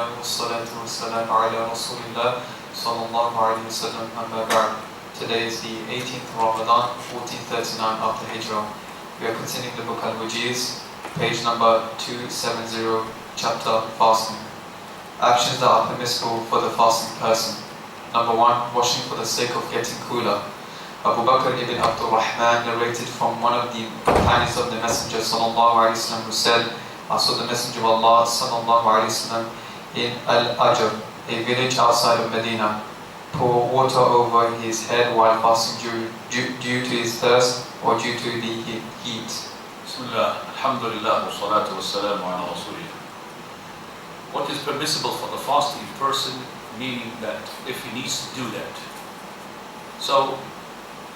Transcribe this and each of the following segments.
Alhamdulillah, wassalatu wassalamu ala Rasulillah sallallahu alayhi wa sallam, amma ba'd. Today is the 18th of Ramadan, 1439 after Hijrah. We are continuing the book Al-Wajiz, page number 270, chapter Fasting. Actions that are permissible for the fasting person. Number 1, washing for the sake of getting cooler. Abu Bakr ibn Abdul Rahman narrated from one of the companions of the Messenger sallallahu alayhi wa sallam who said, I saw the Messenger of Allah sallallahu alayhi wa sallam in Al-Ajr, a village outside of Medina, pour water over his head while fasting due to his thirst or due to the heat. Bismillah, alhamdulillah, wa salatu wa salamu ala Rasulillah. What is permissible for the fasting person, meaning that if he needs to do that. So,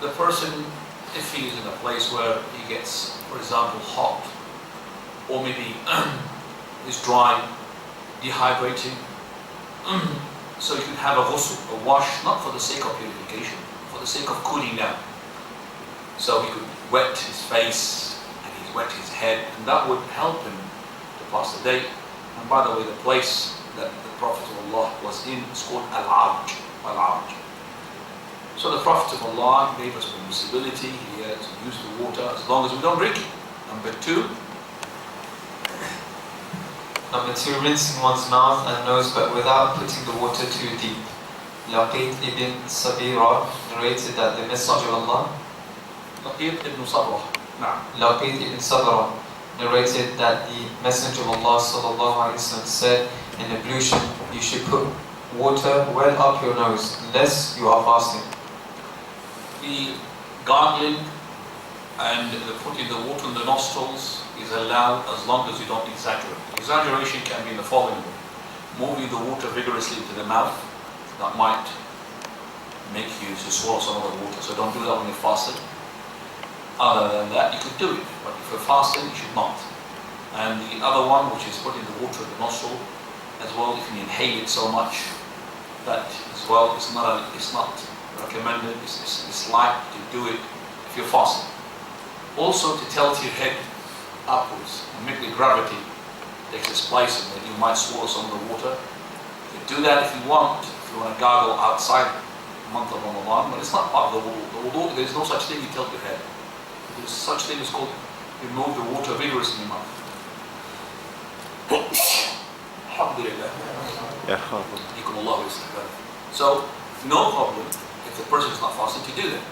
the person, if he is in a place where he gets, for example, hot, or maybe is dry, dehydrating, so you can have a ghusl, a wash, not for the sake of purification, for the sake of cooling down. So he could wet his face and he wet his head, and that would help him to pass the day. And by the way, the place that the Prophet of Allah was in is called Al-Arj. Al-Arj. So the Prophet of Allah gave us permissibility here to use the water as long as we don't drink it. Number 2, rinsing one's mouth and nose but without putting the water too deep. Laqit ibn Sabira narrated that the Messenger of Allah Laqit ibn Sabra. Laqit ibn Sabra narrated that the Messenger of Allah sallallahu alaihi wasallam said, in ablution you should put water well up your nose unless you are fasting. The gargling and the putting the water in the nostrils is allowed as long as you don't exaggerate. Exaggeration can be in the following way. Moving the water vigorously into the mouth, that might make you to swallow some of the water, so don't do that when you're fasting. Other than that, you could do it, but if you're fasting, you should not. And the other one, which is putting the water in the nostril, as well, you can inhale it so much that as well, it's not recommended, it's like to do it if you're fasting. Also to tilt your head upwards and make the gravity takes its place, and then you might swallow some of the water. You can do that if you want to gargle outside the month of Ramadan, but it's not part of the wudu. The wudu, there's no such thing you tilt your head. There's such thing as called you move the water vigorously in your mouth. Alhamdulillah. So, no problem if the person is not fasting to do that.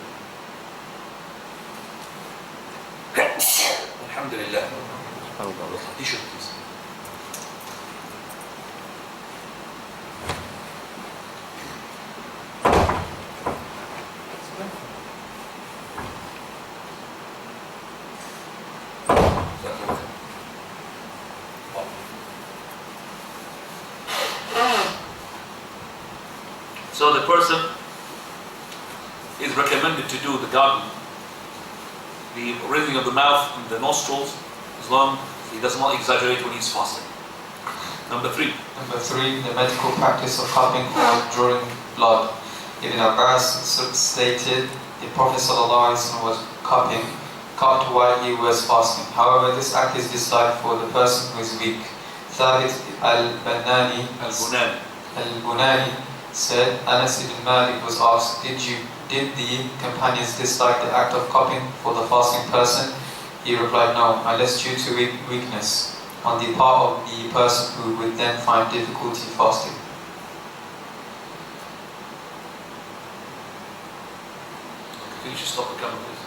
Alhamdulillah. T-shirt, please. So the person is recommended to do the gargling, the rinsing of the mouth and the nostrils, as long as he does not exaggerate when he's fasting. Number 3, the medical practice of cupping or drawing blood. Ibn Abbas stated the Prophet ﷺ was cupped while he was fasting. However, this act is disliked for the person who is weak. Thabit al-Bunani said, Anas ibn Malik was asked, did the companions dislike the act of cupping for the fasting person? He replied, no, unless due to weakness on the part of the person who would then find difficulty fasting. Can you just stop the camera, please?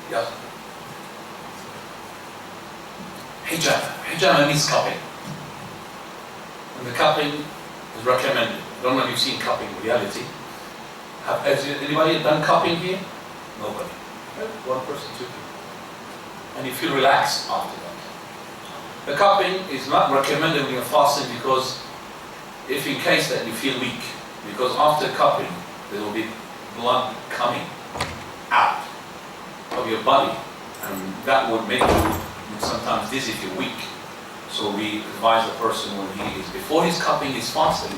Yeah. Hijama means cupping. And the cupping is recommended. I don't know if you've seen cupping in reality. Has anybody done cupping here? Nobody. One person, 2 people. And you feel relaxed after that. The cupping is not recommended when you're fasting because if in case that you feel weak, because after cupping there will be blood coming out of your body, and that would make you sometimes dizzy if you're weak. So we advise the person when he is, before he's cupping, he's fasting,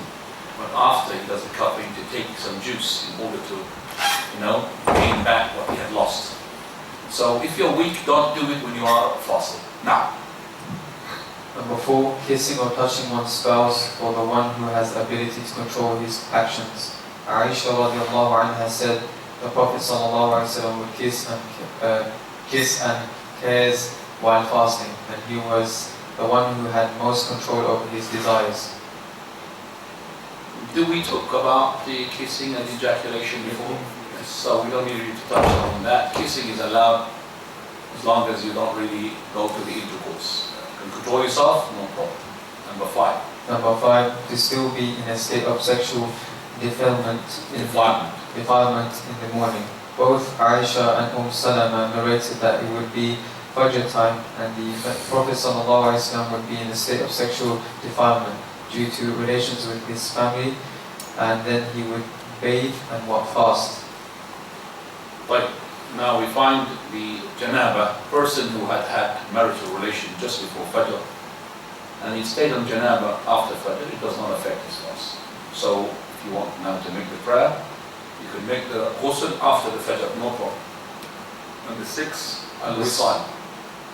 but after he does the cupping, to take some juice in order to, gain back what he had lost. So if you're weak, don't do it when you are fasting. Now, Number 4, kissing or touching one's spouse or the one who has the ability to control his actions. Aisha radiallahu anha said the Prophet sallallahu alaihi wasallam would kiss and cares while fasting, and he was the one who had most control over his desires. do we talk about the kissing and ejaculation before? Yes. So we don't need to touch on that. Kissing is allowed as long as you don't really go to the intercourse. You can control yourself, no problem. Number 5. Number 5, to still be in a state of sexual defilement in the morning. Both Aisha and Salama narrated that it would be Fajr time and the Prophet ﷺ would be in a state of sexual defilement due to relations with his family, and then he would bathe and fast. But now we find the janaba, person who had marital relation just before Fajr, and he stayed on janaba after Fajr, it does not affect his fast. So if you want now to make the prayer, you can make the ghusl after the Fajr, no problem. Number 6, al-wisal.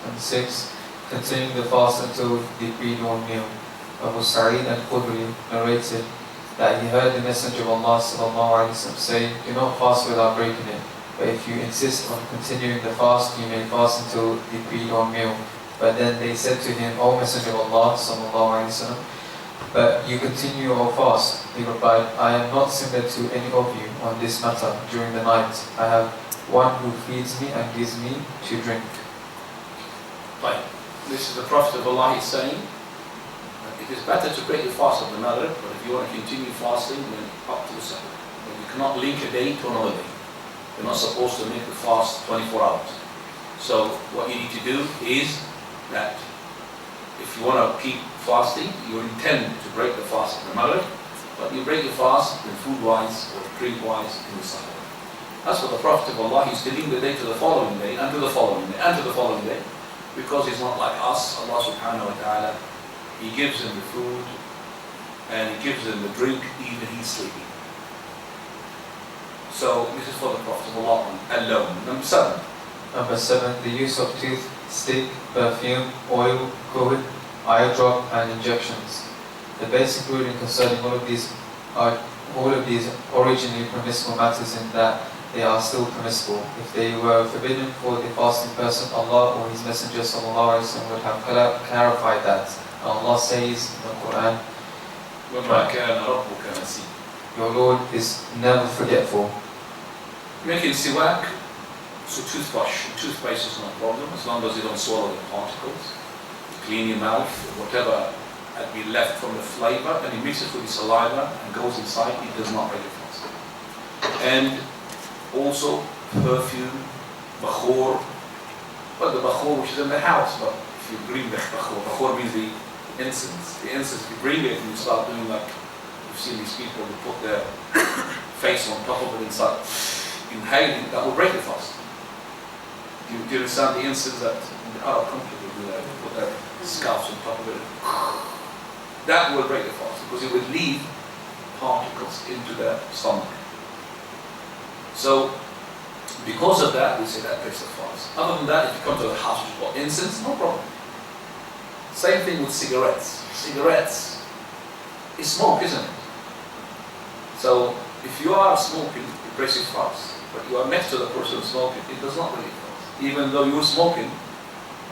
Number 6, continuing the fast until the pre-dawn meal. Abu Sa'id al-Khudri narrated that he heard the Messenger of Allah sallallahu alaihi wasallam say, "Do not fast without breaking it. But if you insist on continuing the fast, you may fast until the pre-dawn meal." But then they said to him, "O Messenger of Allah sallallahu alaihi wasallam, but you continue your fast." He replied, "I am not similar to any of you on this matter during the night. I have one who feeds me and gives me to drink." Right. This is the Prophet of Allah is saying, it is better to break the fast of the Maghrib, but if you want to continue fasting, then up to the Sabbath. But you cannot link a day to another day. You're not supposed to make the fast 24 hours. So what you need to do is that if you want to keep fasting, you intend to break the fast of the Maghrib, but you break the fast in food-wise or drink-wise in the Sabbath. That's what the Prophet of Allah is dealing the day to the following day, and to the following day, and to the following day, because he's not like us. Allah subhanahu wa ta'ala, He gives him the food and He gives him the drink even he's sleeping. So this is for the Prophet of Allah alone. Number 7. Number 7, the use of tooth, stick, perfume, oil, coat, eye drop, and injections. The basic ruling concerning all of these originally permissible matters in that they are still permissible. If they were forbidden for the fasting person, Allah or His Messenger sallallahu alaihi wasallam would have clarified that. Allah says in the Quran, وَمَا كَانَ رَبُّكَ نَسِيًّا. Your Lord is never forgetful. Making siwak, so toothpaste is not a problem as long as you don't swallow the particles. Clean your mouth, whatever had been left from the flavor, and you mix it with the saliva and goes inside, it does not break the fast. And also perfume, bakhur, but the bakhur which is in the house, but if you bring the bakhur means the incense. The incense, if you bring it and you start doing like, you've seen these people who put their face on top of it inside, inhaling, that will break the fast. Do you understand the incense that in the Arab country they do that, they put their scalps on top of it? That will break the fast because it will leave particles into the stomach. So, because of that, we say that breaks the fast. Other than that, if you come to the house with what, incense, no problem. Same thing with cigarettes. Cigarettes is smoke, isn't it? So, if you are smoking, it breaks your fast. But you are next to the person smoking, it does not break your fast. Even though you're smoking,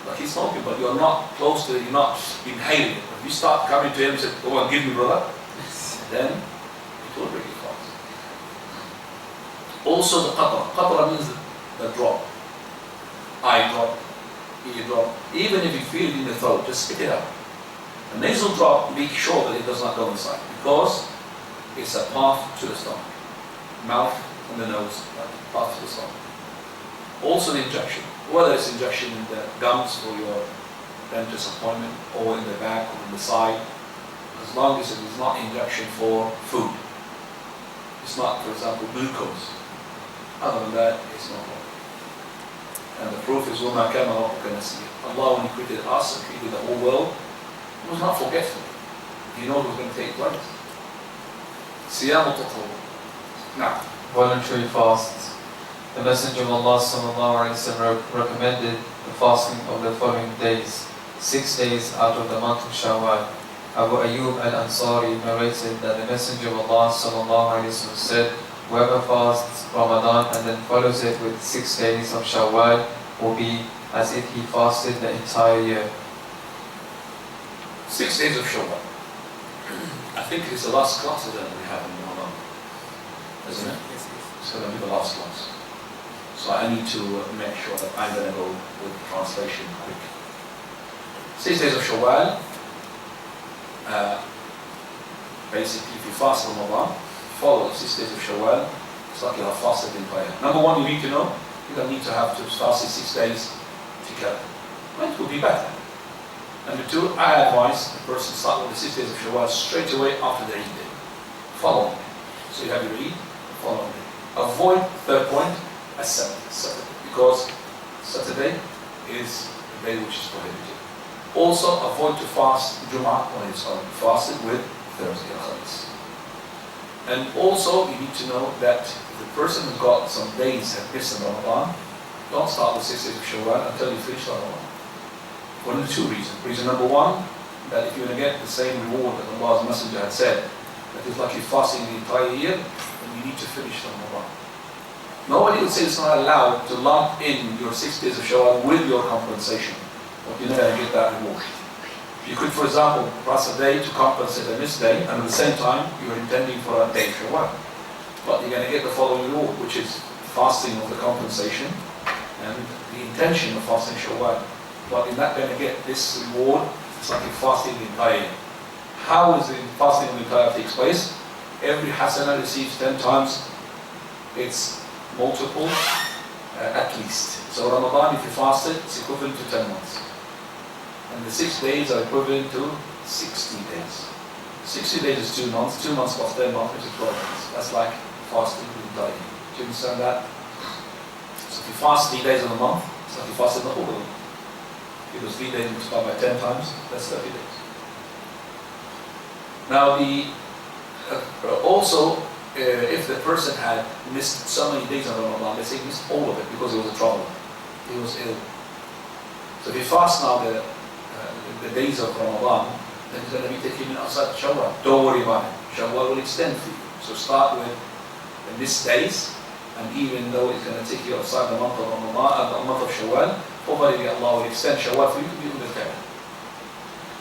like he's smoking, but you're not close to it, you're not inhaling it. If you start coming to him and say, "Go on, give me, brother," then it will break your fast. Also the qatra. Qatra means the drop. Eye drop, ear drop. Even if you feel it in the throat, just spit it out. A nasal drop, make sure that it does not go inside because it's a path to the stomach. Mouth and the nose, path to the stomach. Also the injection. Whether it's injection in the gums for your dentist appointment or in the back or in the side, as long as it is not injection for food. It's not, for example, glucose. Other than that, it's not wrong. And the proof is وَمَا كَانَ رَبُّكَ نَسِيًّا. Allah, when He created us and created the whole world, He was not forgetful. He knows what's going to take place. صِيَامُ تَطَوُّعٍ. Now, voluntary fasts. The Messenger of Allah recommended the fasting of the following days, 6 days out of the month of Shawwal. Abu Ayyub al-Ansari narrated that the Messenger of Allah said, whoever fasts Ramadan and then follows it with 6 days of Shawwal will be as if he fasted the entire year. 6 days of Shawwal. I think it's the last class that we have in Ramadan, isn't it? Yes. It's going to be the last class. So I need to make sure that I'm going to go with translation quick. 6 days of Shawwal. Basically, if you fast Ramadan, follow the 6 days of Shawwal, it's like you have fasted the entire year. Number one, you need to know, you don't need to have to fast 6 days together. It will be better. Number two, I advise the person start with the 6 days of Shawwal straight away after the Eid day. Follow me. So you have your Eid, follow me. Avoid, third point, a Saturday, because Saturday is the day which is prohibited. Also, avoid to fast Jum'ah when it's already fasted with Thursday and Khamis. And also, you need to know that if the person has got some days have missed in Ramadan, don't start with 6 days of Shawwal until you finish Ramadan. One of the two reasons. Reason number one, that if you're going to get the same reward that Allah's Messenger had said, that it's like you're fasting the entire year, then you need to finish Ramadan. Nobody would say it's not allowed to lump in your 6 days of Shawwal with your compensation, but you're not going to get that reward. You could, for example, fast a day to compensate a missed day, and at the same time, you're intending for a day of Shawwal. But you're going to get the following reward, which is fasting of the compensation and the intention of fasting Shawwal. But you're not going to get this reward. It's like you're fasting the entire year. How is the fasting of the entire year takes place? Every hasanah receives 10 times its multiple at least. So Ramadan, if you fast it, it's equivalent to 10 months. And the 6 days are equivalent to 60 days. 60 days is 2 months. 2 months plus 10 months is 12 months. That's like fasting the entire year. Do you understand that? So if you fast 3 days of the month, it's like you fasted the whole of the month. Because 3 days multiplied by 10 times, that's 30 days. Now, if the person had missed so many days of Ramadan, let's say he missed all of it because he was in trouble, he was ill. So if he fasts now the days of Ramadan, then he's going to be taking it outside Shawwal. Don't worry about it. Shawwal will extend for you. So start with the missed days, and even though it's going to take you outside the month of Ramadan, the month of Shawwal, hopefully Allah will extend Shawwal for you to be with the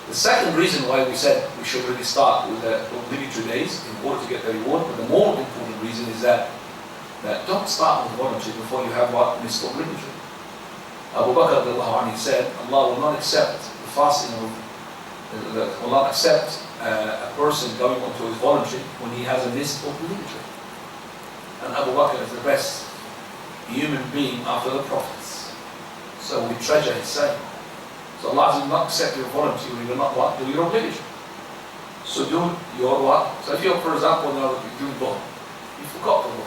The second reason why we said we should really start with the obligatory days in order to get the reward, but the more important reason is that don't start with voluntary before you have what missed obligatory. Abu Bakr said, Allah will not accept the fasting will not accept a person going on to his voluntary when he has a missed obligatory. And Abu Bakr is the best human being after the prophets. So we treasure his saying. So Allah will not accept your voluntary when you will not what? Do your obligatory. So do your what? So if you're, for example, now doing Dhuhr, you forgot the Dhuhr.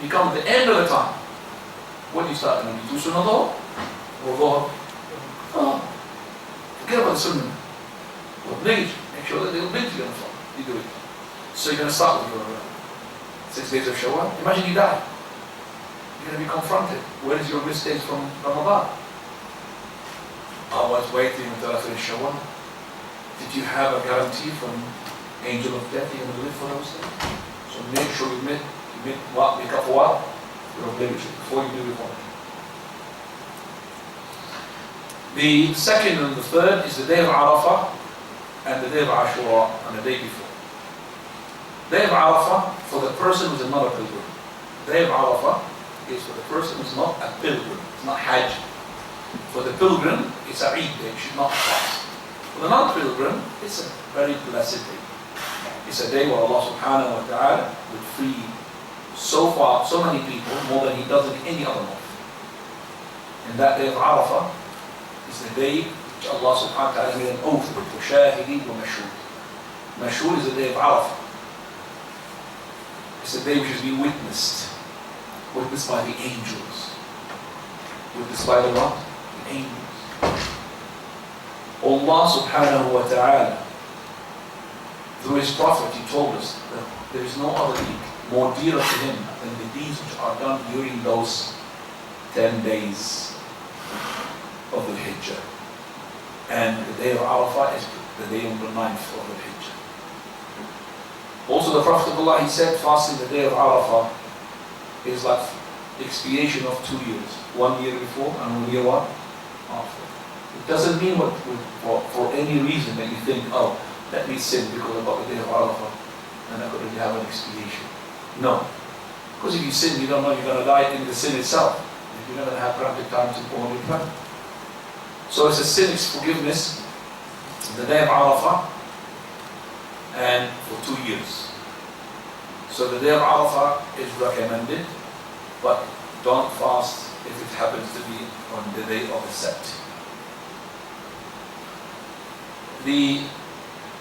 You come at the end of the time. When you start going to do Sunnah Dhuhr or Dhuhr? Oh, forget about the Sunnah. Obligatory. Make sure that the obligatory on the phone. You do it. So you're going to start with your 6 days of Shawwal. Imagine you die. You're going to be confronted. Where is your missed days from Ramadan? I was waiting until I finished Shawwal. Did you have a guarantee from angel of death you're going to live for those days? So make sure you make up for what? Your obligatory before you do your voluntary. The second and the third is the day of Arafah and the day of Ashura and the day before. Day of Arafah for the person who is not a pilgrim. The day of Arafah is for the person who is not a pilgrim. It's not Hajj. For the pilgrim, it's a Eid day, you should not fast. For the non-pilgrim, it's a very blessed day. It's a day where Allah subhanahu wa ta'ala will free so many people, more than He does in any other month. And that day of Arafah is the day which Allah subhanahu wa ta'ala made an oath with Shahidi wa Mashhur. Mashhur is the day of Arafah. It's a day which has been witnessed by the angels. Witnessed by the what? The angels. Allah subhanahu wa ta'ala, through His Prophet, He told us that there is no other week more dearer to him than the deeds which are done during those 10 days of the Hijjah. And the day of Arafah is the day of the 9th of the Hijjah. Also the Prophet of Allah, he said, fasting the day of Arafah is like expiation of 2 years. 1 year before and 1 year what? After. It doesn't mean for any reason that you think, oh, let me sin because I got the day of Arafah and I could already have an expiation. No. Because if you sin, you don't know you're going to die in the sin itself. You're not going to have practical time to go on your plan. So it's a sin's forgiveness the day of Arafah and for 2 years. So the day of Arafah is recommended, but don't fast if it happens to be on the day of the Sabt. The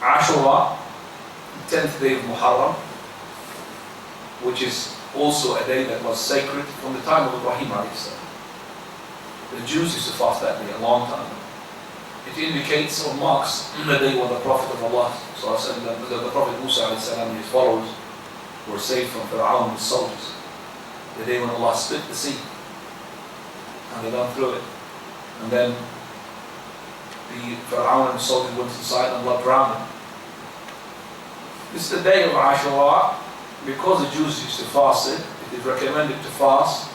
Ashura, 10th day of Muharram, which is also a day that was sacred from the time of Ibrahim alayhi salam. The Jews used to fast that day a long time ago. It indicates or marks the day when the Prophet of Allah, the Prophet Musa alayhi salam and his followers were saved from Fir'aun and his soldiers. The day when Allah split the sea and they went through it. And then the Fir'aun and his soldiers went inside and Allah drowned them. This is the day of Ashura. Because the Jews used to fast it, it is recommended to fast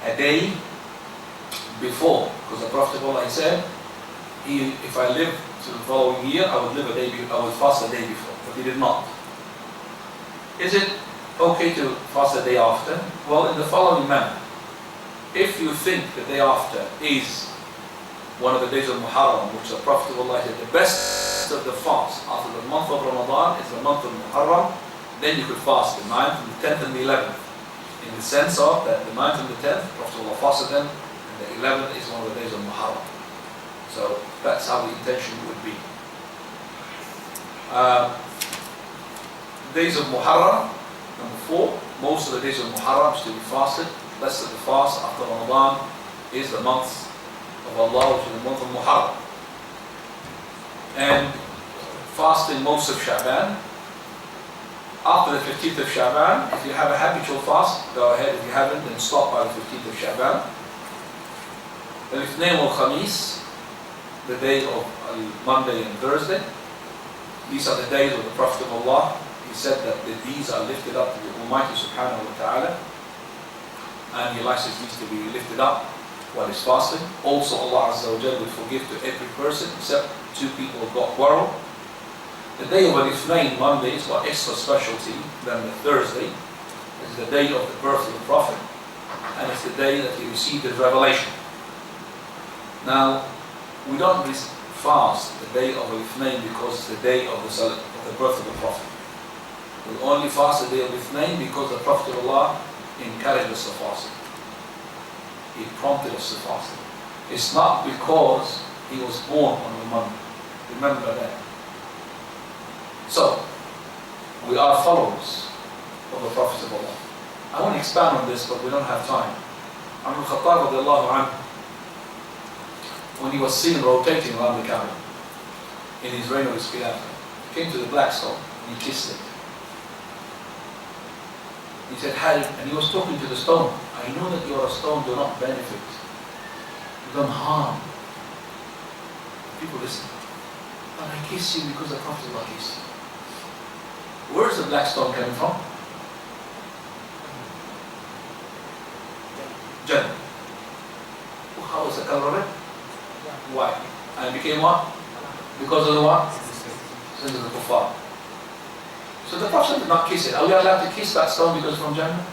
a day before. Because the Prophet of Allah said, if I live to the following year, I would fast a day before. But he did not. Is it okay to fast a day after? Well, in the following manner. If you think the day after is one of the days of Muharram, which the Prophet of Allah said, the best of the fast after the month of Ramadan is the month of Muharram, then you could fast the 9th and the 10th and the 11th. In the sense of that the 9th and the 10th, the Prophet of Allah fasted them, and the 11th is one of the days of Muharram. So that's how the intention would be. Days of Muharram, number 4, most of the days of Muharram is to be fasted. Rest of the fast after Ramadan is the month of Allah, which is the month of Muharram. And fasting most of Sha'ban. After the 15th of Sha'ban, if you have a habitual fast, go ahead. If you haven't, then stop by the 15th of Sha'ban. The Ithnain al-Khamis, the day of Monday and Thursday. These are the days of the Prophet of Allah. He said that these are lifted up to the Almighty Subhanahu wa Ta'ala. And he likes his deeds to be lifted up while he's fasting. Also Allah Azza wa Jalla will forgive to every person except 2 people who got quarrel. The day of Al-Ithnain, Monday, is got extra specialty than the Thursday. It's the day of the birth of the Prophet. And it's the day that he received his revelation. Now, we don't fast the day of Al-Ithnain because it's the day of the birth of the Prophet. We only fast the day of Al-Ithnain because the Prophet of Allah encouraged us to fast. He prompted us to fast. It's not because he was born on the Monday. Remember that. So, we are followers of the Prophet of Allah. I want to expand on this, but we don't have time. Umar al-Khattab radiallahu anhu, when he was seen rotating around the Kaaba in his reign of his Khilafah, he came to the black stone and he kissed it. He said, and he was talking to the stone, I know that you are a stone, do not benefit. You don't harm. People listen. But I kiss you because the Prophet of Allah kissed you. Where is the black stone coming from? Jannah. How was the color of it? White. And it became what? Because of the what? Sins of the kuffar. So the Prophet did not kiss it. Are we allowed to kiss that stone because it's from Jannah?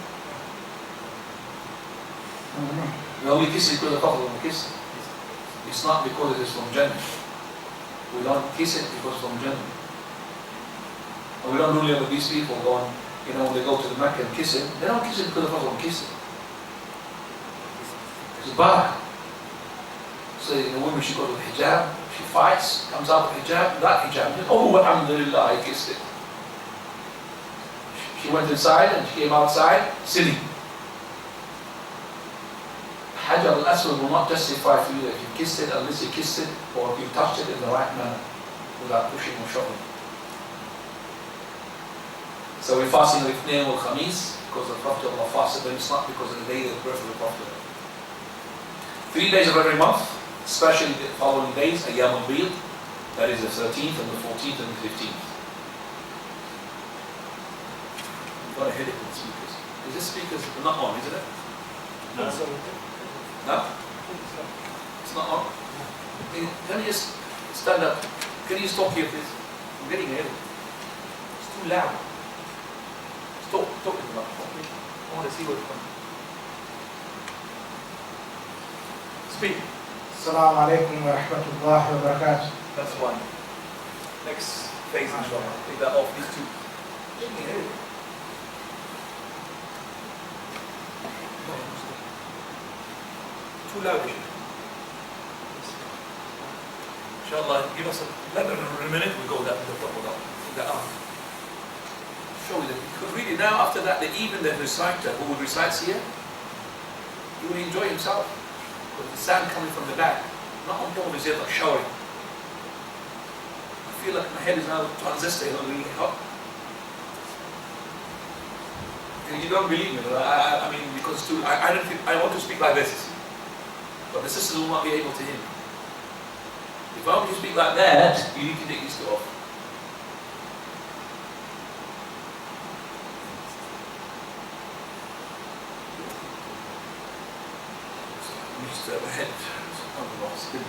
We only kiss it because the Prophet will kiss it. It's not because it is from Jannah. We don't kiss it because it's from Jannah. And we don't really have these people going, when they go to the Mecca and kiss it, they don't kiss it because the Prophet will kiss it. It's bad. So the woman, she goes with hijab, she fights, comes out with hijab, that hijab, oh, alhamdulillah, I kissed it. She went inside and she came outside, sinning. Hajar al-Aswad will not justify for you that you kissed it unless you kissed it or if you touched it in the right manner without pushing or shoving. So we're fasting the Ithnain wal Khamis because the Prophet of Allah fasted them. It's not because of the day of the birth of the Prophet. 3 days of every month, especially the following days, Ayyam al-Bid, that is the 13th and the 14th and the 15th. You've got a headache with the speakers. Is this speakers not on, isn't it? No? No? It's not on? Can you just stand up? Can you stop here, please? I'm getting a headache. It's too loud. Stop with the microphone. I want to see what's coming. Speak. Assalamu alaikum wa rahmatullahi wa barakatuh. That's one. Next phase, inshallah. Take that off, these two. Too loud. Inshallah, give us a minute, we go that up. Show you that you could read it now. After that, even the reciter who recites here, he will enjoy himself. Because the sound coming from the back, not on top of his head, like showering. I feel like my head is now a transistor, really hot. And you don't believe me, I mean, because I don't think, I want to speak like this. But the sisters will not be able to hear me. If I want to speak like that, you need to take these two off. Just my head spinning.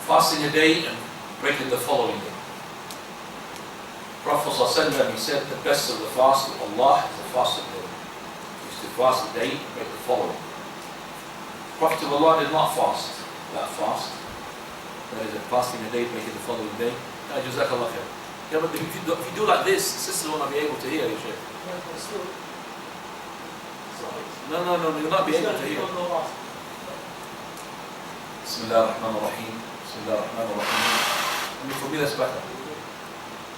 Fasting a day and breaking the following day. Prophet ﷺ, he said the best of the fast of Allah is the fast of the day. He used to fast a day and break the following. Prophet of Allah did not fast that fast. That is, fasting a day, breaking the following day. Jazakallah khair. Yeah, but if you do like this, sisters will not be able to hear you, Shaykh. No, you'll not be able to hear. Bismillah ar-Rahman ar-Rahim. Bismillah ar-Rahman ar-Rahim. I mean, for me that's better.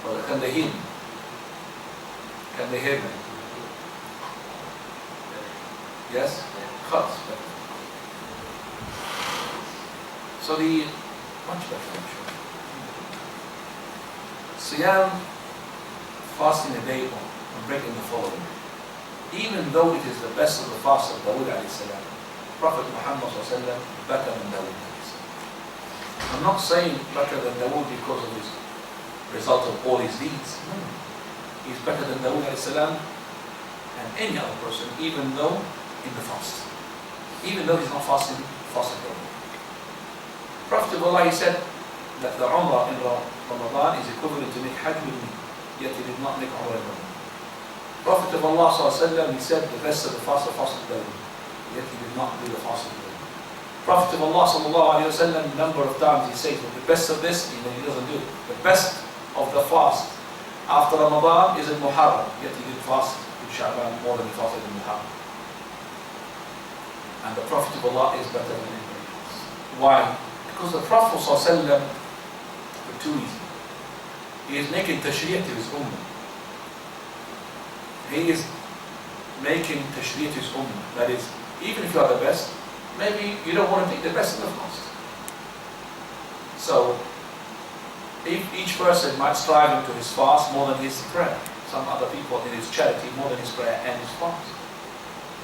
Well, can they hear me? Can they hear me? Yes? Khats. So much better, I'm sure. Siyam, fasting a day and breaking the following. Even though it is the best of the fast of Dawood alayhi salam, Prophet Muhammad sallallahu better than Dawood alayhi salam. I'm not saying better than Dawood because of his result of all his deeds. No. He's better than Dawood alayhi salam and any other person, even though in the fast. Even though he's not fasting Dawood. Prophet of Allah, he said that the Umrah in Ramadan is equivalent to make Hajj with me, yet he did not make Umrah in Ramadan. Prophet of Allah sallallahu he said the best of the fast of Dawood, yet he did not do the fast of Dawood. Prophet of Allah sallallahu a number of times he says that the best of this, he doesn't do it. The best of the fast after Ramadan is in Muharram, yet he did fast in Sha'ban more than he fasted in Muharram. And the Prophet of Allah is better than anybody else. Why? Because the Prophet ﷺ, for two reasons. He is making tashri'ah to his ummah. He is making tashri'ah to his ummah. That is, even if you are the best, maybe you don't want to take the best of the fast. So, each person might strive into his fast more than his prayer. Some other people in his charity more than his prayer and his fast.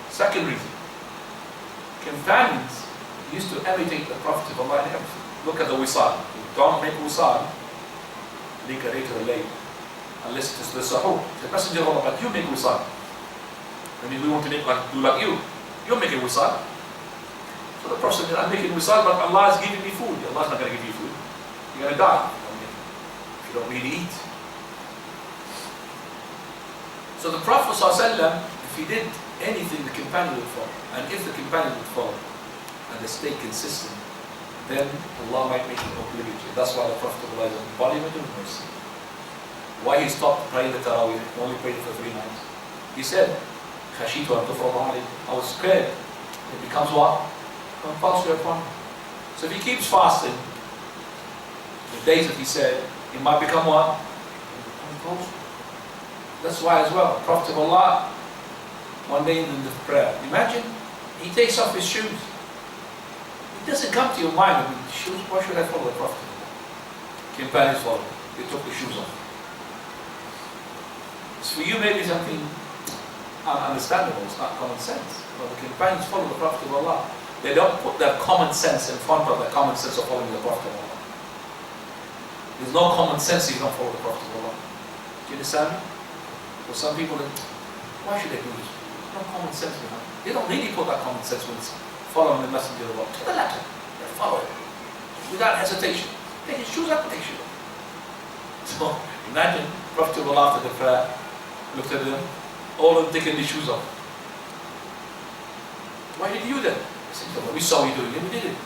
Second reason. Companions used to imitate the Prophet of Allah in everything. Look at the wisal. Don't make wisal later late unless it is the sahur. The Messenger of Allah, but you make wisal. I mean, we want to do like you. You're making wisal. So the Prophet said, I'm making wisal, but Allah is giving me food. Allah is not going to give you food. You're going to die if you don't really eat. So the Prophet ﷺ, if he did anything, the companion would follow. And if the companion would follow, and they stay consistent, then Allah might make it obligatory. That's why the Prophet is an embodiment of mercy. Why he stopped praying the Tarawih, only prayed for 3 nights? He said, خَشِيتُ أَن تُفْرَضَ عَلَيْهِ. I was scared. It becomes what? Compulsory upon him. So if he keeps fasting, the days that he said, it might become what? Compulsory. That's why as well, Prophet of Allah, one day in the prayer, imagine, he takes off his shoes. It doesn't come to your mind, I mean, shoes, why should I follow the Prophet of Allah? Companions followed. They took the shoes off. So for you maybe something ununderstandable, it's not common sense. But the companions follow the Prophet of Allah. They don't put their common sense in front of the common sense of following the Prophet of Allah. There's no common sense if you don't follow the Prophet of Allah. Do you understand? For some people, why should they do this? There's no common sense behind it. They don't really put that common sense when it's following the messenger of Allah. To the letter, they follow it without hesitation. Take his shoes up and take his shoes off. So imagine, Prophet of Allah after the prayer looked at them, all of them taking their shoes off. Why did you do that? I said, well, we saw you doing it, we did it.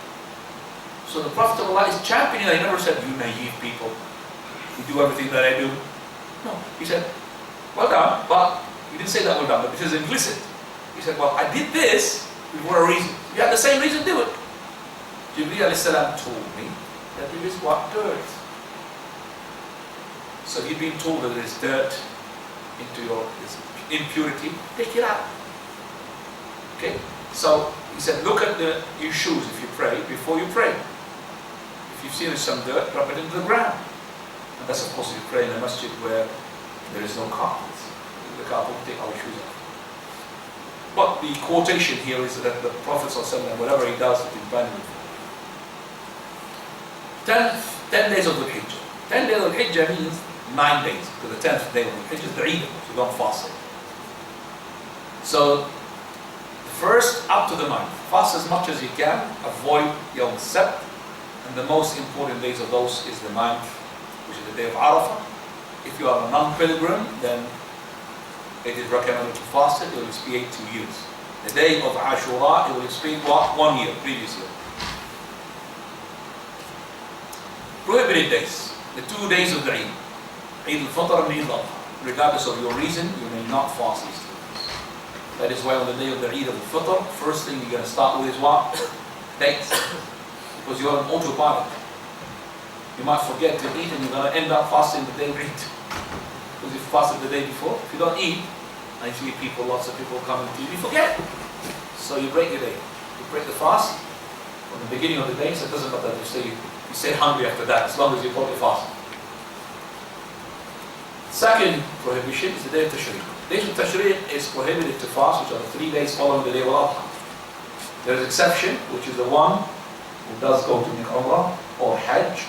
So the Prophet of Allah is championing that. He never said, you naive people, you do everything that I do. No, he said, well done, but he didn't say that well done, but this is implicit. He said, well, I did this for a reason. You had the same reason to do it. Jibreel alayhi salam told me that it is what? Dirt. So you've been told that there is dirt into your impurity, take it out. Okay? So he said, look at your shoes if you pray, before you pray. If you've seen some dirt, drop it into the ground. And that's of course if you pray in a masjid where there is no carpets. The carpet will take our shoes off. But the quotation here is that the Prophet ﷺ, whatever he does, it is banned. 10 days of the Hijjah. 10 days of the Hijjah means 9 days, because the 10th day of the Hijjah is the Eid, so you don't fast it. So, the first up to the 9th, fast as much as you can, avoid Yawm Sabt, and the most important days of those is the 9th, which is the day of Arafah. If you are a non-pilgrim, then it is recommended to fast it, it will expiate 2 years. The day of Ashura, it will expiate what? 1 year, previous year. Prohibited days, the 2 days of the Eid. Eid al-Fitr and Eid al-Adha. Regardless of your reason, you may not fast these 2 days. That is why on the day of the Eid al-Fitr, first thing you're going to start with is what? Dates. Because you're on autopilot. You might forget to eat and you're going to end up fasting the day of Eid. Because you fasted the day before. If you don't eat, and you see people, lots of people coming to you, you forget. So you break your day. You break the fast from the beginning of the day, so it doesn't matter if you stay hungry after that, as long as you broke the fast. Second prohibition is the day of Tashriq. The day of Tashriq is prohibited to fast, which are the 3 days following the day of Al-Adha. There is exception, which is the one who does go to make Umrah or Hajj.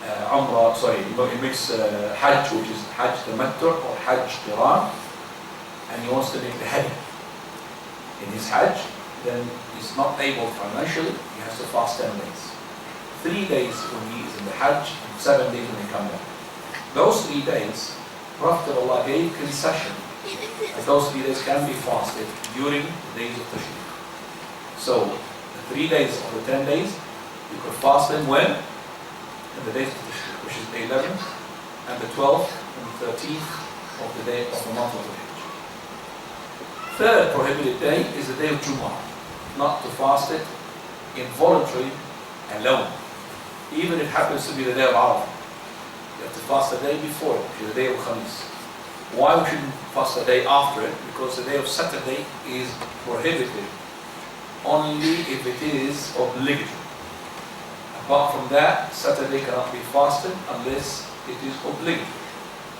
He makes Hajj, which is Hajj Tamattu or Hajj Qiran, and he wants to make the Hajj in his Hajj, then he's not able financially, he has to fast 10 days. 3 days when he is in the Hajj, and 7 days when he comes back. Those 3 days, Prophet of Allah gave concession, and those 3 days can be fasted during the days of Tashriq. So, the 3 days of the 10 days, you could fast them when? In the days of Tashriq, which is the 11th, and the 12th, and the 13th of the day of the month of the Hajj. Third prohibited day is the day of Jumu'ah. Not to fast it involuntarily alone. Even if it happens to be the day of Arafah. You have to fast the day before it, which is the day of Khamis. Why we shouldn't fast the day after it? Because the day of Saturday is prohibited only if it is obligatory. Apart from that, Saturday cannot be fasted unless it is obligatory.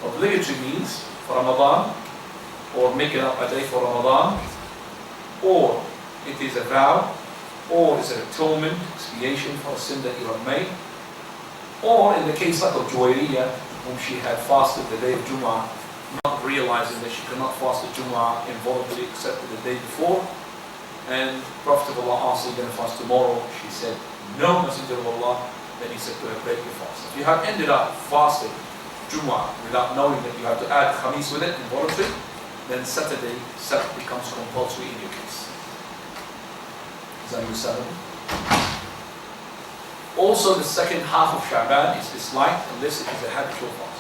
Obligatory means for Ramadan, or making up a day for Ramadan, or it is a vow, or it's an atonement, expiation for a sin that you have made, or in the case like of Juwayriyah, whom she had fasted the day of Jumu'ah, not realizing that she cannot fast the Jumu'ah involuntarily except the day before, and Prophet of Allah asked her, "Are you going to fast tomorrow?" She said, "No, Messenger of Allah." Then he said to her, "Break your fast." If you have ended up fasting Jumu'ah without knowing that you have to add Khamis with it involuntarily, then Saturday becomes compulsory in your case. Is that understandable? Also, the second half of Sha'ban is disliked unless it is a habitual fast.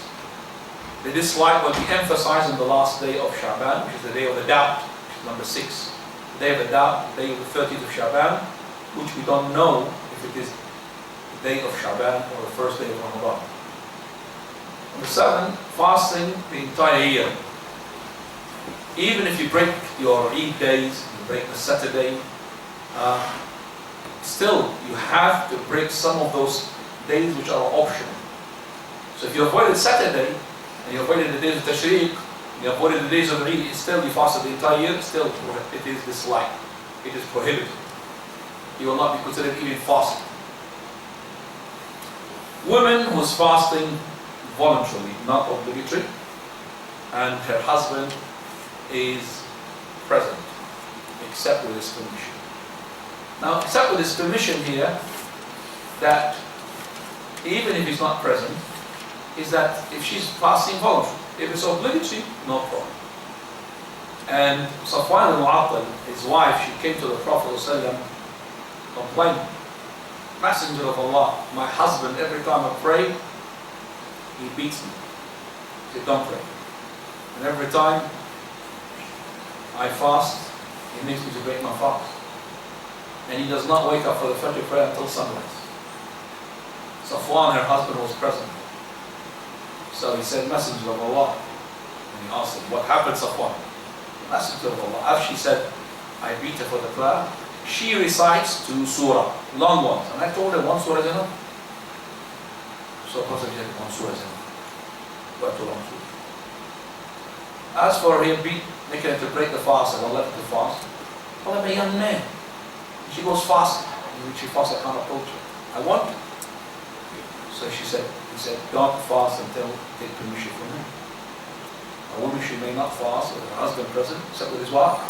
The dislike will be emphasized on the last day of Sha'ban, which is the day of the doubt, which is number 6. The day of the doubt, the day of the 30th of Sha'ban, which we don't know if it is the day of Sha'ban or the first day of Ramadan. Number 7, fasting the entire year. Even if you break your Eid days, you break the Saturday, still you have to break some of those days which are optional. So if you avoided Saturday, and you avoided the days of Tashriq, you avoided the days of Eid, still you fasted the entire year, still it is disliked. It is prohibited. You will not be considered even fasting. Women who is fasting voluntarily, not obligatory, and her husband is present, except with his permission. Now, except with his permission here, that even if he's not present, is that if she's fasting voluntary, if it's obligatory, no problem. And Safwan al-Mu'attal, his wife, she came to the Prophet ﷺ complaining, Messenger of Allah, my husband, every time I pray, he beats me. He said, don't pray. And every time I fast, he makes me to break my fast. And he does not wake up for the Fajr prayer until sunrise. Safwan, her husband, was present. So he said, Messenger of Allah. And he asked him, what happened, Safwan? Messenger of Allah. After she said, I beat her for the prayer, she recites 2 surah, long ones. And I told her 1 surah is enough. So the Prophet said, 1 surah is enough. But 2 long surah. As for him making her to break the fast and left to fast, well, I'm a young man. She goes fasting. When she fasts, I can't approach her. I want to. So he said, don't fast until take permission from him. A woman, she may not fast with her husband present, except with his wife.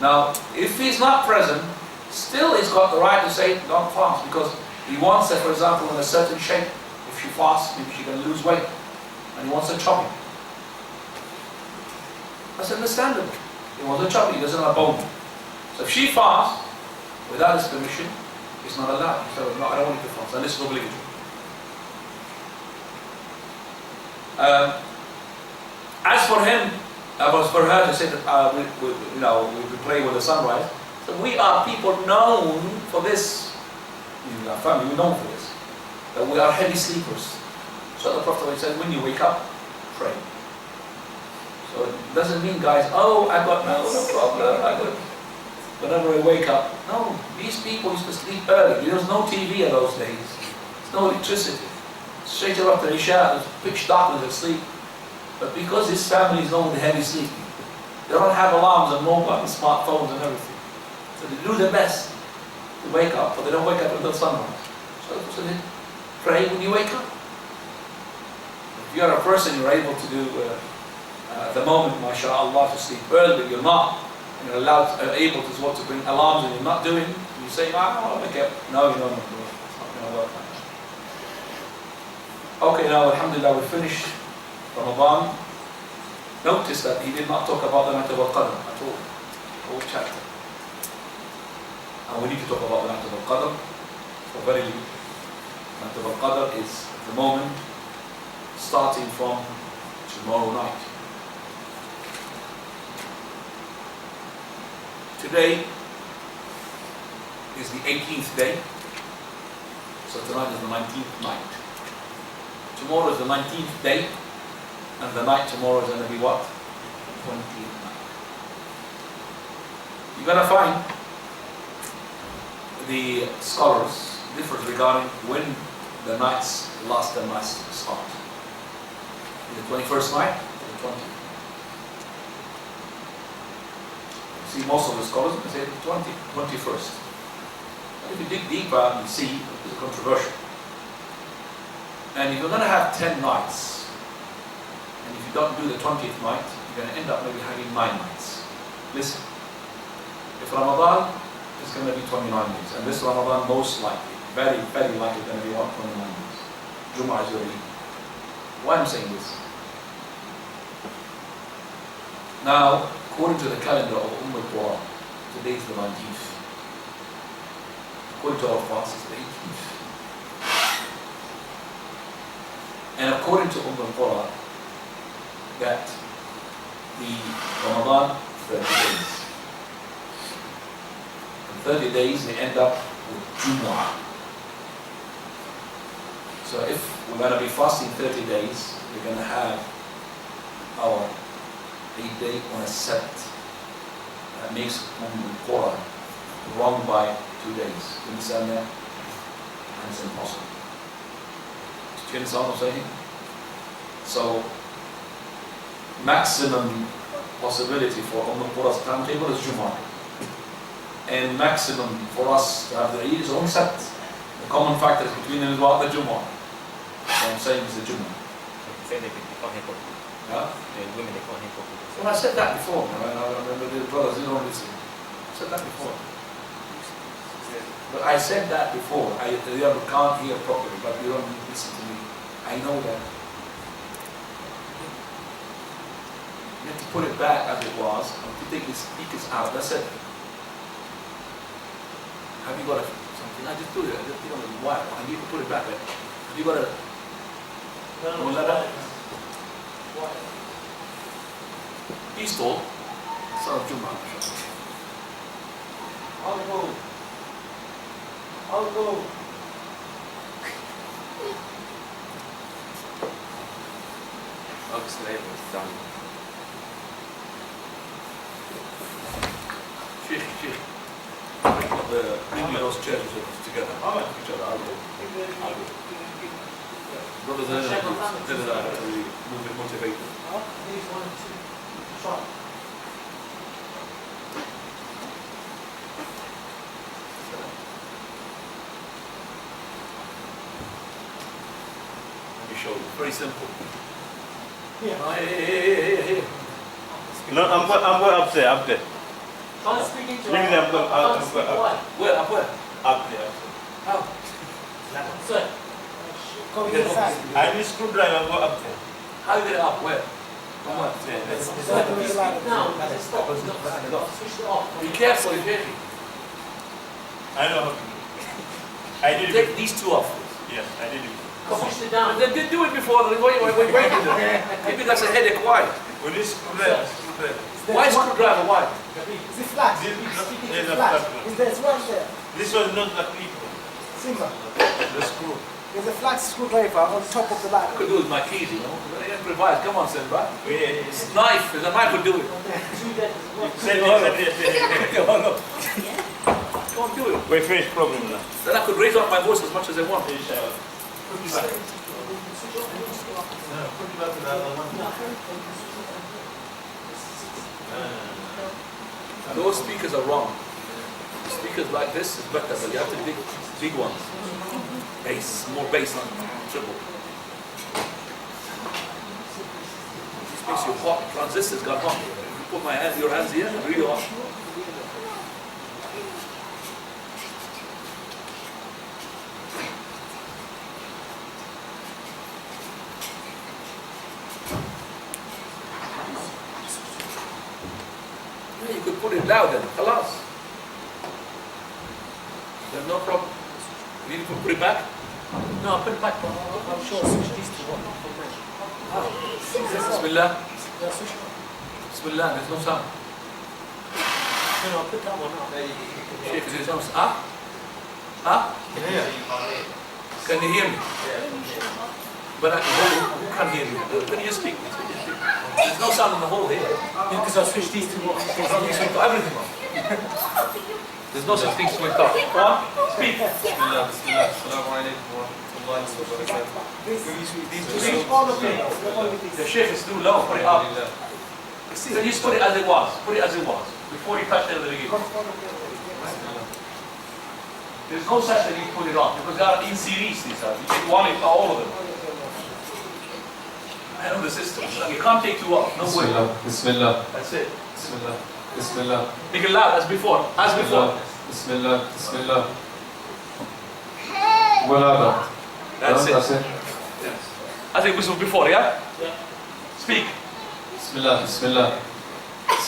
Now, if he's not present, still he's got the right to say, don't fast, because he wants her, for example, in a certain shape. If she fasts, maybe she can lose weight. And he wants her chubby. That's understandable. He wants her chubby, he doesn't have a bone. So if she fasts, without his permission, it's not allowed. He said, no, I don't want you to fast, and this is obligatory. As for him, was for her to say that we pray with the sunrise. So we are people known for this. In our family, we're known for this. That we are heavy sleepers. So the Prophet said, when you wake up, pray. So it doesn't mean, guys, oh, I got no problem. Whenever I wake up, no. These people used to sleep early. There was no TV in those days. There's no electricity. Straight after Isha, there's pitch darkness of sleep. But because this family is known with heavy sleeping, they don't have alarms and mobile and smartphones and everything. So they do their best to wake up, but they don't wake up until sunrise. So they pray when you wake up. If you're a person, you're able to do, at the moment, mashallah, to sleep early, but you're not, and you're able to bring alarms and you're not doing, you say, I'll wake up. No, you don't. It's not going to work like that. Okay, now, alhamdulillah, we finished Ramadan. Notice that he did not talk about the night of Al-Qadr at all. Whole chapter. And we need to talk about the night of Al-Qadr. So verily, the night of Al-Qadr is the moment starting from tomorrow night. Today is the 18th day. So tonight is the 19th night. Tomorrow is the 19th day. And the night tomorrow is going to be what? 20th night. You're going to find the scholars differ regarding when the nights, the last 10 nights start. The 21st night or the 20th? You see, most of the scholars will say the 21st. And if you dig deeper, you see it's controversial. And if you're going to have 10 nights, and if you don't do the 20th night, you're going to end up maybe having 9 nights. Listen, if Ramadan is going to be 29 days, and this Ramadan most likely, very, very likely going to be 29 days. Jum'ah is already. Why am I saying this? Now, according to the calendar of Qura, today is the 19th. according to our fast, is the 18th. And according to al-Qura, that the Ramadan, 30 days. In 30 days, they end up with Jumu'ah. So if we're going to be fasting 30 days, we're going to have our 8th day on a Sabbath. That makes al-Qura wrong by 2 days. You understand that? And it's impossible. Do you understand what I'm saying? So, maximum possibility for al-Qura's timetable is Jumu'ah. And maximum for us to have the Eid is on Sabbath. The common factors between them is what? The Jumu'ah. So I'm saying is the Jumu'ah. Say they can't hear properly. Yeah? The women, they can't hear properly. Well, I said that before. I remember the brothers, they don't listen. I said that before. But I said that before. They can't hear properly, but you don't listen to me. I know that. You have to put it back as it was. And if you take the speakers out, that's it. Have you got something? I just do it. I just think why? I need to put it back there. Have you got a... He's tall. Son of Jum'ah. I'll go. Obviously, it's done. Sheikh. Bring those chairs together. Each other. I'll go. Brothers and sisters, we move it motivated. These 1 and 2. Shot. Let me show you. Very simple. Here. Here. No, I'm going up there. I'm speaking to Leave them, I'm going up. Where? Up where? Up there. How? Sir. Go inside. I need screwdriver, go up there. How you get it up? Where? From what? Be careful, you're shaking. I know how to do it. I did it. Take these two off. Yes, I did it. Push it down. They did do it before. Wait. Maybe that's a headache. Why? With this screwdriver. Why screwdriver? Why? Is it flat? This is It's not flat. flat. Is there one there? This was not the clip. Simba. The screw. There's a flat screwdriver on top of the I ladder. could do it with my keys, you know. I improvise. Come on, Simba. Yeah. It's a knife. There's a knife would do it. Send it. Don't do it. We face problem now. Then I could raise up my voice as much as I want. Inshallah. Those speakers are wrong. Speakers like this is better, but you have to big ones. Bass, more bass on triple. This makes you hot. Transistors got hot. If you put your hands here, it's really hot. Yeah, you could put it down then. Khalas. There's no problem. You need to put it back? No, put it back. I'm sure switch these two on. Bismillah. Bismillah, there's no sound. No, put that one up. Sheikh, there's no sound. Can you hear me? But who can hear me? Can you speak? There's no sound in the hole here. Because I switched these two on. Everything on. There's no such thing as switch off. Speak. Bismillah. Assalamu alaikum wa rahmatullahi wa barakatuh. Switch all of them. The sheikh is too low. Put it up. Then just put it as it was. Put it as it was. Before you touch it at the beginning. There's no such that you put it on. Because they are in series, these are. You take one, all of them. I know the system. You can't take two off. No way. Bismillah. That's it. Bismillah. Make it loud as before. As before. Bismillah. Wala. That's it. it. Yes. I think this was before, yeah? Yeah. Speak. Bismillah.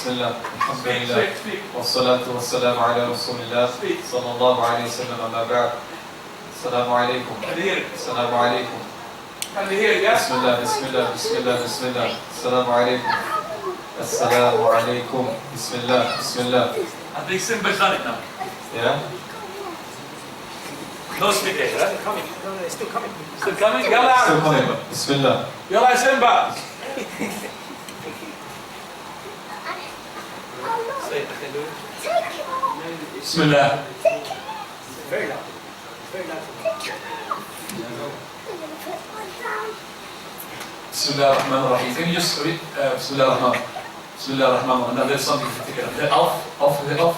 Bismillah. Alhamdulillah. Wassalatu wassalamu ala Rasulillah. Sallallahu alayhi wa sallam. Amma ba'd. Assalamu alaikum. Assalamu alaikum. Bismillah, bismillah, bismillah, bismillah. Assalamu alaikum. Assalamu alaikum. Bismillah, bismillah. I think Simba's done it now. Yeah? No speaker, right? Coming. No, it's still coming. Still coming? Yalla. Still coming. Bismillah. Yalla Simba. Bismillah. Very loud. Very loud. Bismillah ar-Rahman ar-Rahim. Can you just read Bismillah ar-Rahman? Bismillah ar-Rahman ar-Rahim. Now there's something to take it off. Off. No,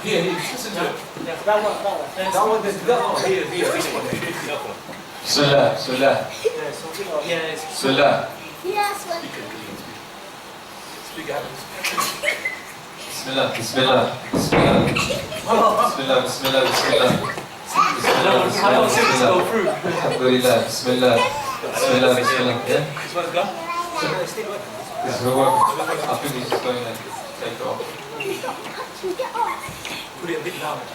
here, listen to it. Yes, that one. That one, that one. Here. Bismillah, Bismillah. Yeah, so, yeah, it's Bismillah. Speak out. Bismillah, bismillah, bismillah. Bismillah, bismillah, bismillah. How long since go through? Alhamdulillah, bismillah. Bismillah, bismillah. Yeah? This one's gone? This is work. I think he's just going to take it off. Put it a bit louder.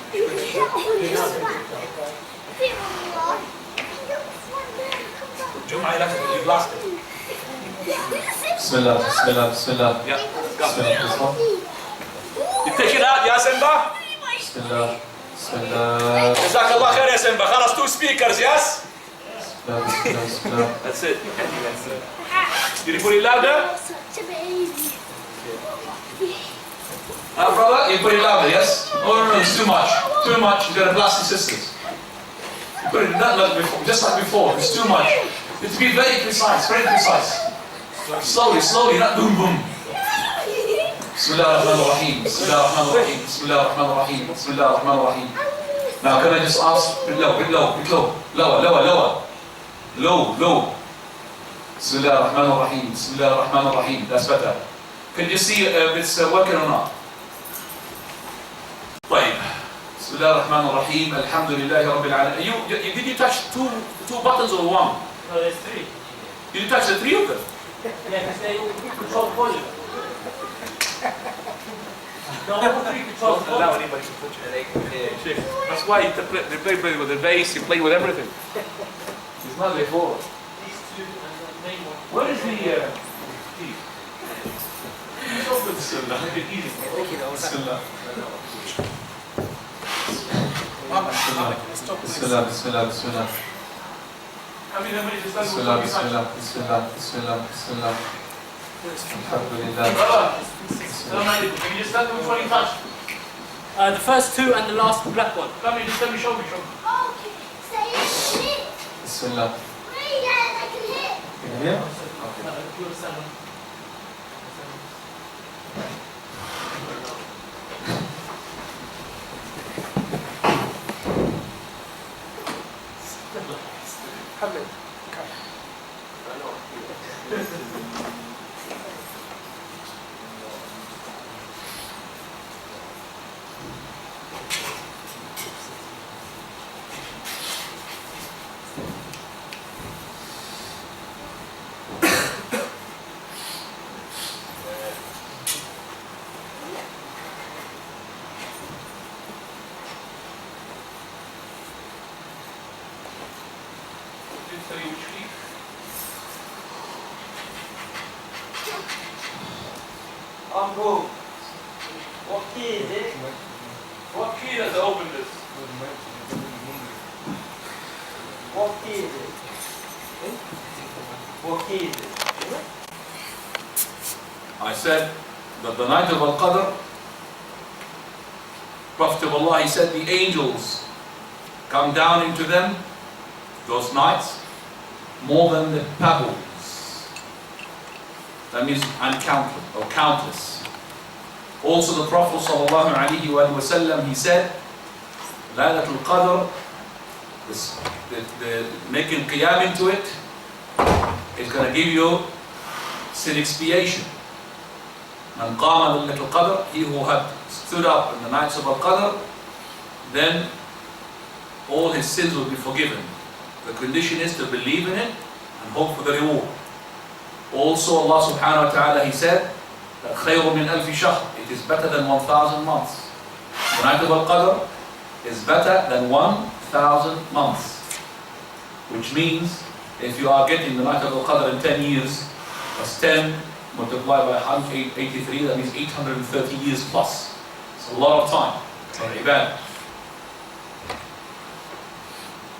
Jum'ah, you've lost it. Bismillah, bismillah, bismillah. Yeah, go. Bismillah, this one. You take it out, ya Simba? Bismillah, bismillah. Jazakallah khair ya Simba. Khalas, 2 speakers, yes? Bismillah, bismillah, bismillah. That's it. Did you put it louder? Brother, you put it louder, yes? Oh, no, it's too much. Too much, you're going to blast the sisters. You put it not like before, just like before, it's too much. You have to be very precise, very precise. Slowly, not boom, boom. Bismillah ar-Rahman ar-Rahim, Bismillah ar-Rahman ar-Rahim, Bismillah ar-Rahman ar-Rahim, Bismillah ar-Rahman ar-Rahim. Now can I just ask, bit low, lower. Bismillah ar-Rahman ar-Rahim, Bismillah ar-Rahman ar-Rahim, that's better. Can you see if it's working or not? طيب. Bismillah ar-Rahman ar-Rahim, Alhamdulillahi Rabbil Alamin. Did you touch two buttons or one? No, there's 3. Did you touch the 3 of them? Yeah, because they control volume. No, all 3 control Don't allow volume. anybody to touch it. That's why you play with the bass, you play with everything. It's not before. These 2 and the main one. Where is the key? Just open this and make it easy. Bismillah. Stop this. Bismillah, bismillah, bismillah. I mean, how many just done Bismillah, with bismillah, bismillah, bismillah, bismillah. Alhamdulillah. Can you just tell me which one you touched? The first 2 and the last black one. Come here, just tell me, show me. Bismillah. Can you hear? You understand? Tell you which key. Uncle, what key is it? What key does it open this? What key is it? What key is it? I said that the night of Al-Qadr, Prophet of Allah, he said the angels come down into them, those nights, more than the pebbles. That means uncountable or countless. Also the Prophet sallallahu alaihi wasallam, he said, Laylatul Qadr, the making qiyam into it, is going to give you sin expiation. Man qama Laylatul Qadr, he who had stood up in the nights of Al-Qadr, then all his sins will be forgiven. The condition is to believe in it and hope for the reward. Also Allah subhanahu wa ta'ala, he said, خير من ألف شهر. It is better than 1,000 months. The night of Al-Qadr is better than 1,000 months. Which means if you are getting the night of Al-Qadr in 10 years, that's 10 multiplied by 183, that means 830 years plus. It's a lot of time for ibadah.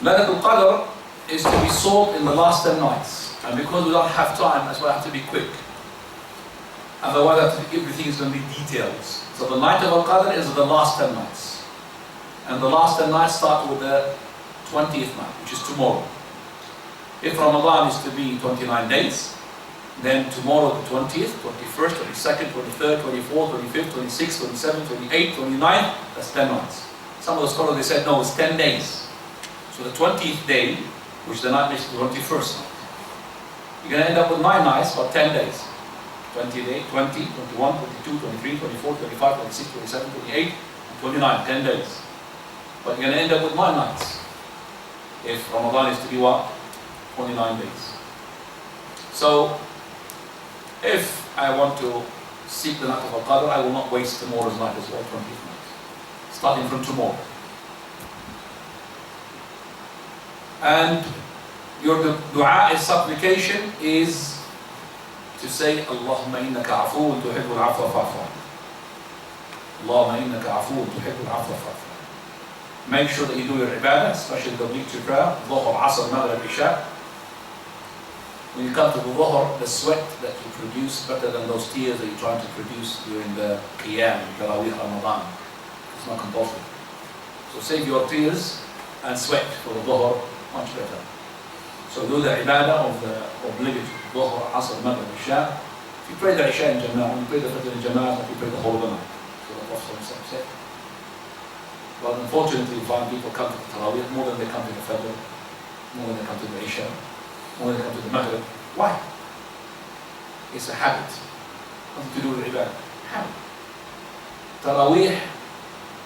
Laylatul Qadr is to be sought in the last 10 nights. And because we don't have time, that's why I have to be quick. Otherwise, everything is going to be details. So the night of Al-Qadr is the last 10 nights. And the last 10 nights start with the 20th night, which is tomorrow. If Ramadan is to be 29 days, then tomorrow the 20th, 21st, 22nd, 23rd, 24th, 25th, 26th, 27th, 28th, 29th, that's 10 nights. Some of the scholars, they said, no, it's 10 days. So the 20th day, which the night makes the 21st night. You're going to end up with 9 nights, but 10 days. 20 days, 20, 21, 22, 23, 24, 25, 26, 27, 28, and 29, 10 days. But you're going to end up with 9 nights. If Ramadan is to be what? 29 days. So, if I want to seek the night of Al-Qadr, I will not waste tomorrow's night as well, 20th night. Starting from tomorrow. And your dua, is supplication, is to say, Allahumma innaka afuun tuhibbul afwa fa'fu anni. Allahumma innaka afuun tuhibbul afwa fa'fu anni. Make sure that you do your ibadah, especially the obligatory prayer, Dhuhr, Asr, Maghrib, Isha. When you come to the Dhuhr, the sweat that you produce better than those tears that you're trying to produce during the Qiyam, Tarawih, Ramadan. It's not compulsory. So save your tears and sweat for the Dhuhr, much better. So do the ibadah of the obligatory Dhuhr, Asr, Maghrib, Isha. If you pray the Isha in Jama'ah, you pray the Fajr in Jama'ah, you pray the whole of the night. So the Prophet said. But unfortunately, you find people come to the Tarawih more than they come to the Fajr, more than they come to the Isha, more than they come to the Maghrib. Why? It's a habit. Nothing to do with ibadah. Habit. Tarawih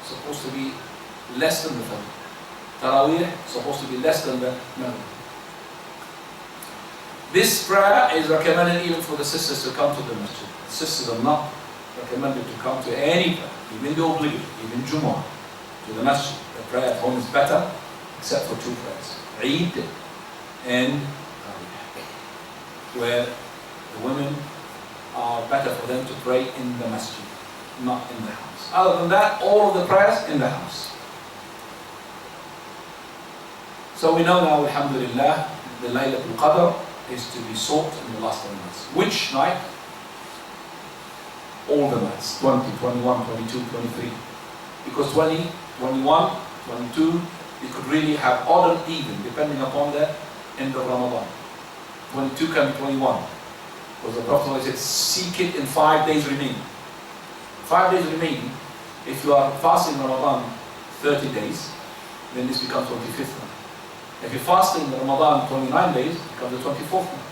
supposed to be less than the Fajr. Tarawih supposed to be less than the Maghrib. This prayer is recommended even for the sisters to come to the masjid. The sisters are not recommended to come to any prayer, even the obligatory, even Jumu'ah, to the masjid. The prayer at home is better, except for 2 prayers. Eid and where the women are better for them to pray in the masjid, not in the house. Other than that, all of the prayers in the house. So we know now, alhamdulillah, the Laylatul Qadr is to be sought in the last 10 nights. Which night? All the nights, 20, 21, 22, 23. Because 20, 21, 22, you could really have odd and even, depending upon the end of Ramadan. 22 can be 21. Because the Prophet said, seek it in 5 days remaining. 5 days remaining, if you are fasting Ramadan 30 days, then this becomes 25th night. If you're fasting Ramadan 29 days, it becomes the 24th night.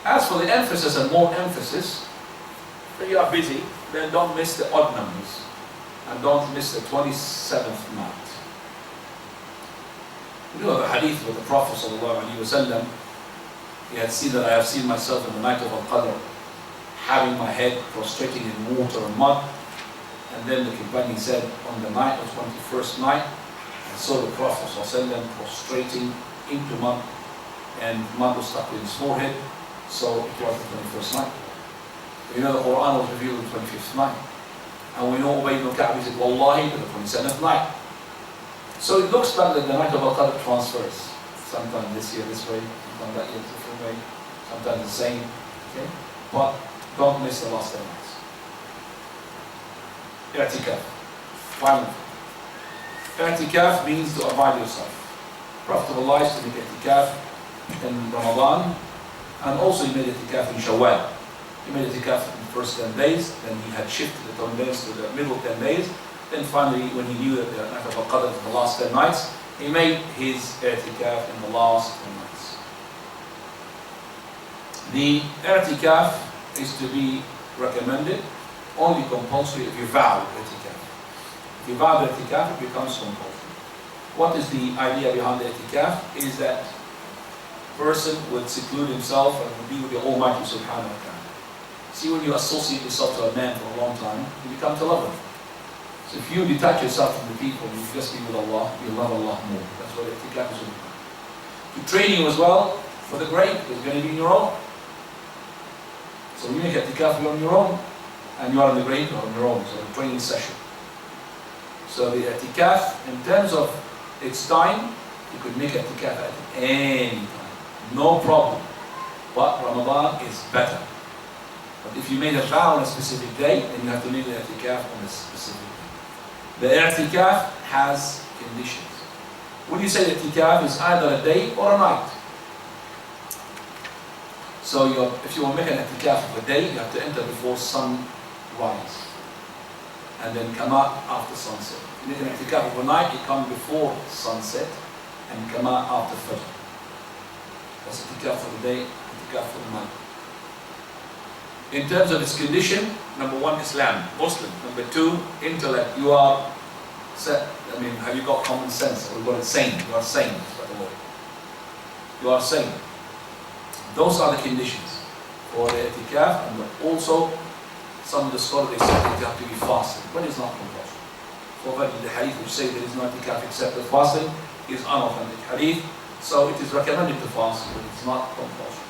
As for the emphasis and more emphasis, if you are busy, then don't miss the odd numbers. And don't miss the 27th night. You know the hadith with the Prophet ﷺ, he had seen that I have seen myself in the night of Al-Qadr, having my head prostrating in water and mud. And then the companion said, on the night of 21st night, I saw the Prophet ﷺ prostrating into mud, and mud was stuck in his forehead, so it was the 21st night. You know the Quran was revealed on the 25th night. And we know Ubay ibn Ka'b said, Wallahi, to the 27th night. So it looks like that the night of Al-Qadr transfers. Sometimes this year this way, sometimes that year different way, sometimes the same. Okay? But don't miss the last 10 nights. I'tikaf. Final. I'tikaf means to abide yourself. Prophet of Allah is to make i'tikaf in Ramadan, and also he made i'tikaf in Shawwal. He made i'tikaf in the first 10 days, then he had shifted the 10 days to the middle 10 days. Then finally, when he knew that the night of Al-Qadr was the last 10 nights, he made his i'tikaf in the last 10 nights. The i'tikaf is to be recommended, only compulsory if you vow i'tikaf. If you vow i'tikaf, it becomes compulsory. What is the idea behind the i'tikaf? Is that a person would seclude himself and would be with the Almighty Subhanahu wa Ta'ala. See, when you associate yourself to a man for a long time, you become to love him. So if you detach yourself from the people and you just be with Allah, you love Allah more. That's what i'tikaf is all about. To train you as well for the grade, it's going to be on your own. So when you make i'tikaf, you're on your own, and you are in the grade, you're on your own. So a training session. So the i'tikaf, in terms of its time, you could make i'tikaf at any time, no problem. But Ramadan is better. But if you made a vow on a specific day, then you have to make the i'tikaf on a specific day. The i'tikaf has conditions. When you say i'tikaf, is either a day or a night. So if you want to make an i'tikaf of a day, you have to enter before sunrise, and then come out after sunset. If you make an i'tikaf of a night, you come before sunset, and come out after fajr. That's i'tikaf for the day, i'tikaf for the night. In terms of its condition, number one, Islam, Muslim. Number two, intellect. You are set. I mean, have you got common sense? Or we call it sane. You are sane, by the way. You are sane. Those are the conditions for the i'tikaf, and also some of the scholars, they say that you have to be fasting, but it's not compulsory. For the hadith which say there is no i'tikaf except the fasting is unauthentic hadith, so it is recommended to fast, but it's not compulsory.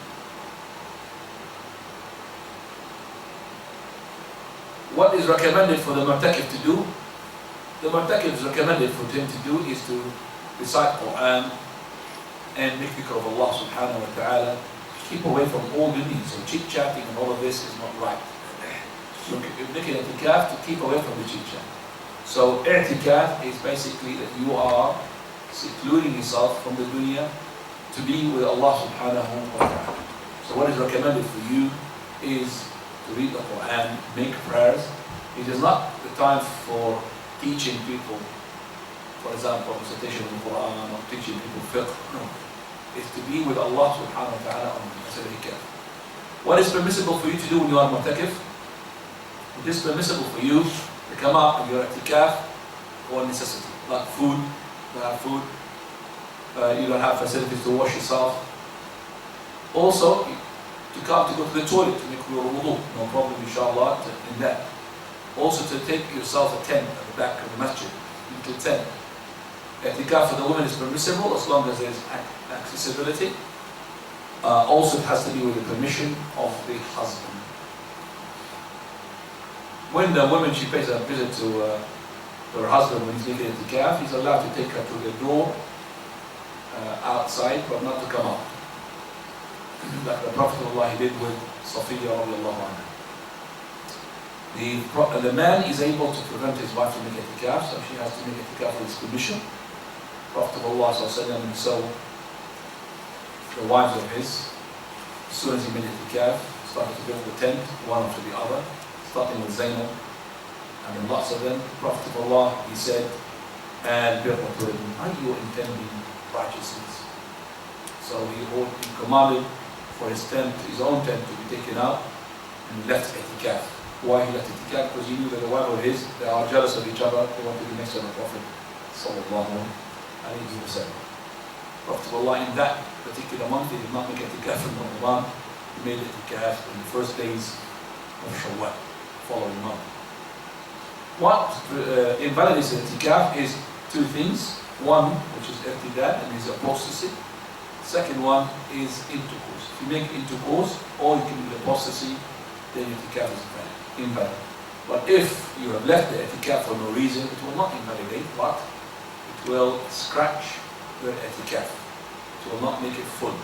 What is recommended for the mu'takif to do? The mu'takif is recommended for him to do is to recite Quran and make dhikr of Allah subhanahu wa ta'ala. Keep away from all the needs. So chit-chatting and all of this is not right. So you're making i'tikaf to keep away from the chit-chat. So i'tikaf is basically that you are secluding yourself from the dunya to be with Allah subhanahu wa ta'ala. So what is recommended for you is to read the Quran, make prayers. It is not the time for teaching people, for example, recitation of the Quran or teaching people fiqh. No. It's to be with Allah subhanahu wa ta'ala on the. What is permissible for you to do when you are mu'takif? It is permissible for you to come up and your i'tikaf for necessity, like food, you have food, you don't have facilities to wash yourself. Also, to come to go to the toilet to make your wudu, no problem inshallah in that. Also to take yourself a tent at the back of the masjid, little tent. I'tikaf for the woman is permissible as long as there is accessibility. Also it has to be with the permission of the husband. When the woman, she pays a visit to her husband when he's making i'tikaf, he's allowed to take her to the door outside, but not to come out. Like the Prophet ﷺ did with Safiya radiallahu anha. The man is able to prevent his wife from making i'tikaf, so she has to make i'tikaf with his permission. Prophet ﷺ himself, the wives of his, as soon as he made i'tikaf, started to build the tent, one after the other, starting with Zainab, and then lots of them. Prophet of Allah, he said, and are you intending righteousness? So he commanded for his tent, his own tent, to be taken out, and he left i'tikaf. Why he left i'tikaf? Because he knew that the wife of his, they are jealous of each other, they want to be next to the Prophet sallallahu alayhi wa sallam. Prophet of Allah, in that particular month, he did not make i'tikaf in Ramadan, he made i'tikaf in the first days of Shawwal, following month. What invalidates i'tikaf is two things. One, which is irtidad, and is apostasy. Second one is intercourse. If you make intercourse or you commit apostasy, then i'tikaf is invalid. But if you have left the i'tikaf for no reason, it will not invalidate, but it will scratch your i'tikaf. It will not make it full.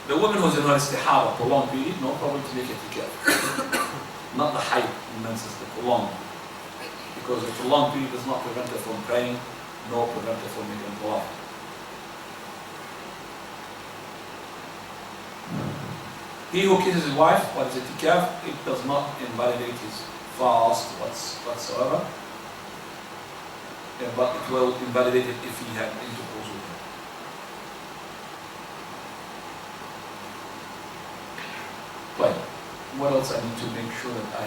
The woman who's in her istihara, prolonged period, no problem to make i'tikaf. Not the hayd, menses, the prolonged. Because the prolonged period does not prevent her from praying, nor prevent her from making tawaf. He who kisses his wife, what is i'tikaf? It does not invalidate his fast whatsoever. Yeah, but it will invalidate it if he had intercourse with her. Right. What else I need to make sure that I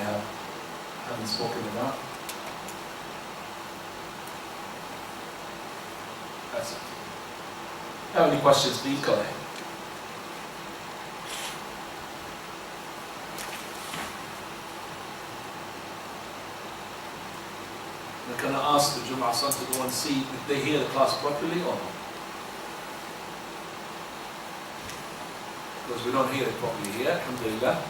haven't spoken about? That's it. Have any questions, please go ahead. And can I ask the Jum'ah son to go and see if they hear the class properly or not? Because we don't hear it properly here, alhamdulillah.